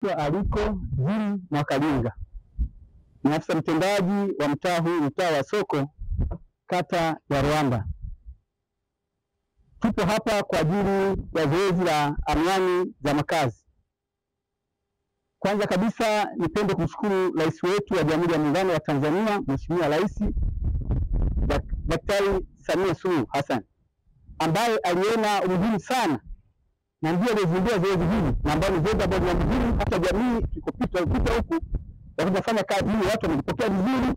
Aliko Jim Mwakalinga ni afisa mtendaji wa mtaa huu, mtaa wa Soko, kata ya Ruanda. Tupo hapa kwa ajili ya zoezi la anwani za makazi. Kwanza kabisa nipende kumshukuru Rais wetu wa Jamhuri ya Muungano wa Tanzania, Mheshimiwa Rais Daktari Samia Suluhu Hassan, ambaye aliona umuhimu sana na ndiye alizindua zoezi hili, na ambalo ni zoezi ambalo ni muhimu hata jamii tukopita huku wakifanya kazi hii, watu wamepokea vizuri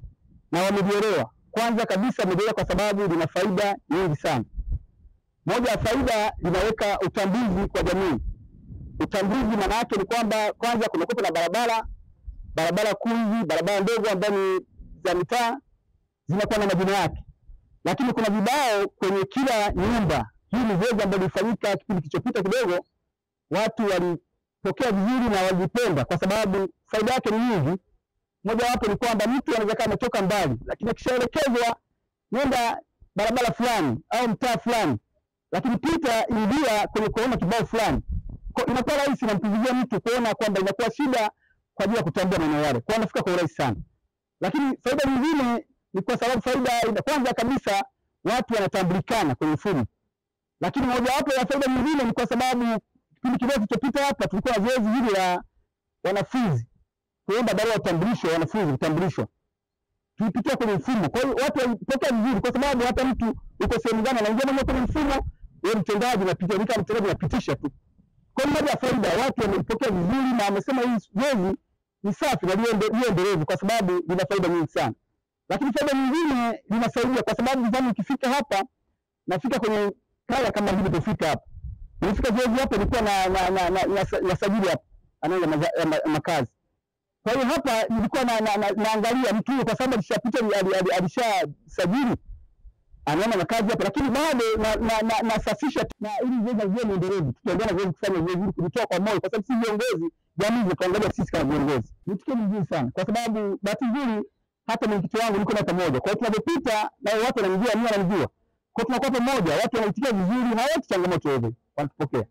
na wameelewa. Kwanza kabisa wameelewa kwa sababu lina faida nyingi sana. Moja ya faida, linaweka utambuzi kwa jamii. Utambuzi maana yake ni kwamba kwanza kunakuwa na barabara kuu, barabara ndogo ambazo ni za mitaa zinakuwa na majina yake, lakini kuna vibao kwenye kila nyumba. Hii ni zoezi ambalo lilifanyika kipindi kilichopita kidogo, watu walipokea vizuri na walipenda kwa sababu faida yake ni nyingi. Moja wapo ni kwamba mtu anaweza kama ametoka mbali, lakini akishaelekezwa nenda barabara fulani au mtaa fulani, lakini pita ingia kwenye kuona kibao fulani, inakuwa rahisi na mpigia mtu kuona kwamba inakuwa shida kwa ajili ya kutambua maeneo yale, kwa anafika kwa urahisi sana. Lakini faida nyingine ni kwa sababu faida kwanza kabisa watu wanatambulikana kwenye mfumo. Lakini moja wapo ya faida nyingine ni kwa sababu kipindi kidogo kilichopita hapa tulikuwa zoezi hili la wanafunzi kuomba barua ya utambulisho, wanafunzi kutambulishwa, tulipitia kwenye mfumo. Kwa hiyo watu walipokea vizuri kwa sababu hata mtu uko sehemu gani anaingia mwenyewe kwenye mfumo, wewe mtendaji unapitisha tu. Kwa hiyo moja ya faida, watu wamepokea vizuri na wamesema hii zoezi ni safi na liendelevu kwa sababu lina faida nyingi sana. Lakini faida nyingine linasaidia kwa sababu mfano ukifika hapa, nafika kwenye kaya kama hivi tulifika hapa. Nilifika zoezi hapa ilikuwa na sajili hapa anaanza makazi. Kwa hiyo hapa nilikuwa naangalia mtu kwa sababu alishasajili anaona makazi hapa, lakini bado nasafisha na ili zoezi liwe endelevu. Tutaendelea zoezi kufanya zoezi hili kutoa kwa moyo, kwa sababu sisi viongozi jamii tunaangalia sisi kama viongozi. Ni tukio mzuri sana kwa sababu bahati nzuri hata mwenyekiti wangu niko na pamoja. Kwa hiyo tunapopita na watu wananijua, mimi wananijua. Kwa tunakuwa pamoja, watu wanaitikia vizuri, hawati changamoto yoyote, wanatupokea.